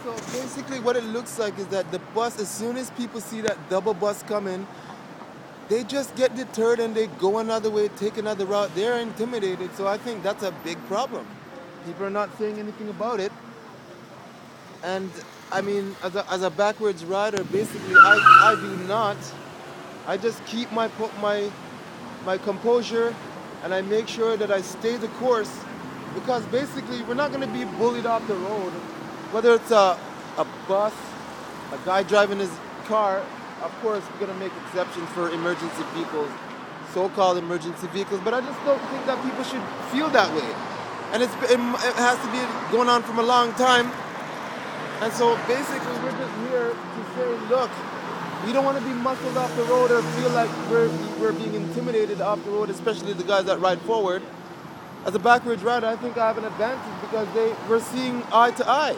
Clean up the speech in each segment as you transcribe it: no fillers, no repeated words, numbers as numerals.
So basically what it looks like is that the bus, as soon as people see that double bus coming, they just get deterred and they go another way, take another route. They're intimidated. So I think that's a big problem. People are not saying anything about it. And I mean, as a backwards rider, basically I do not. I just keep my composure and I make sure that I stay the course because basically we're not going to be bullied off the road. Whether it's a bus, a guy driving his car, of course we're going to make exceptions for emergency vehicles, so-called emergency vehicles, but I just don't think that people should feel that way. And it has to be going on from a long time. And so basically we're just here to say, look, we don't want to be muscled off the road or feel like we're being intimidated off the road, especially the guys that ride forward. As a backwards rider, I think I have an advantage because we're seeing eye to eye.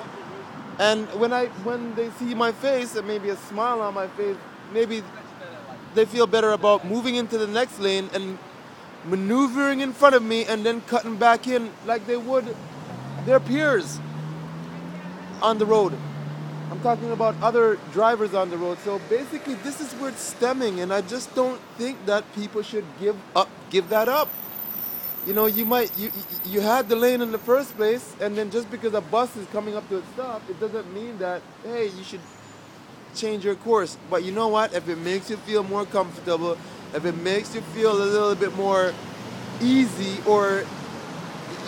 And when they see my face and maybe a smile on my face, maybe they feel better about moving into the next lane and maneuvering in front of me and then cutting back in like they would their peers on the road. I'm talking about other drivers on the road. So basically this is where it's stemming, and I just don't think that people should give that up. You know, you had the lane in the first place, and then just because a bus is coming up to its stop, it doesn't mean that, hey, you should change your course. But you know what? If it makes you feel more comfortable, if it makes you feel a little bit more easy or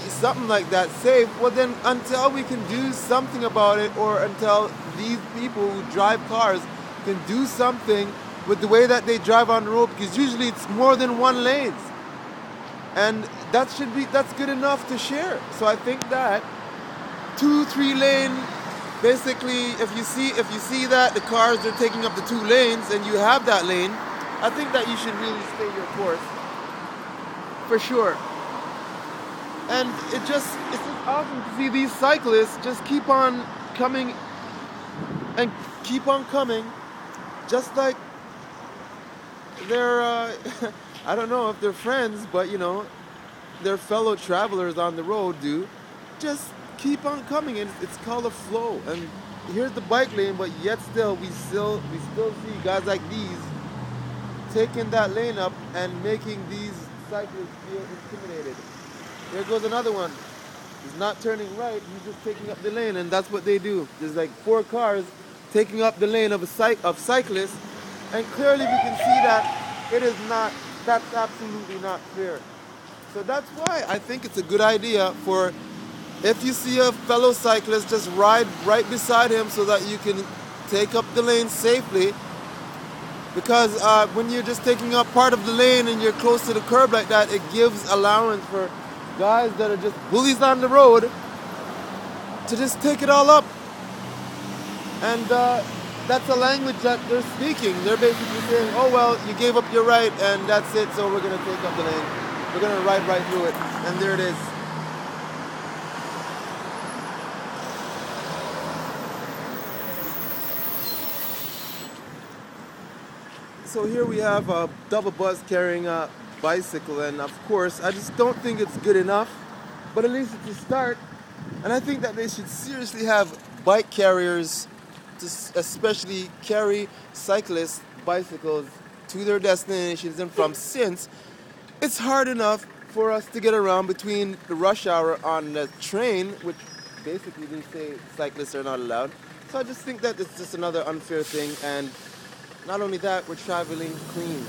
something like that, safe, well then until we can do something about it, or until these people who drive cars can do something with the way that they drive on the road, because usually it's more than one lanes. And that's good enough to share. So I think that 2-3 lane, basically, if you see that the cars are taking up the 2 lanes and you have that lane, I think that you should really stay your course, for sure. And it's just awesome to see these cyclists just keep on coming and keep on coming, just like they're I don't know if they're friends, but you know, their fellow travelers on the road do. Just keep on coming, and it's called a flow. And here's the bike lane, but yet still we still see guys like these taking that lane up and making these cyclists feel intimidated. There goes another one. He's not turning right, he's just taking up the lane, and that's what they do. There's like 4 cars taking up the lane of cyclists, and clearly we can see that that's absolutely not fair. So that's why I think it's a good idea for, if you see a fellow cyclist, just ride right beside him so that you can take up the lane safely. Because when you're just taking up part of the lane and you're close to the curb like that, it gives allowance for guys that are just bullies on the road to just take it all up. And that's a language that they're speaking. They're basically saying, oh well, you gave up your right and that's it, so we're going to take up the lane. We're going to ride right through it. And there it is. So here we have a double bus carrying a bicycle, and of course I just don't think it's good enough, but at least it's a start. And I think that they should seriously have bike carriers to especially carry cyclists bicycles to their destinations and from, since it's hard enough for us to get around between the rush hour on the train, which basically they say cyclists are not allowed. So I just think that it's just another unfair thing, and not only that, we're traveling clean.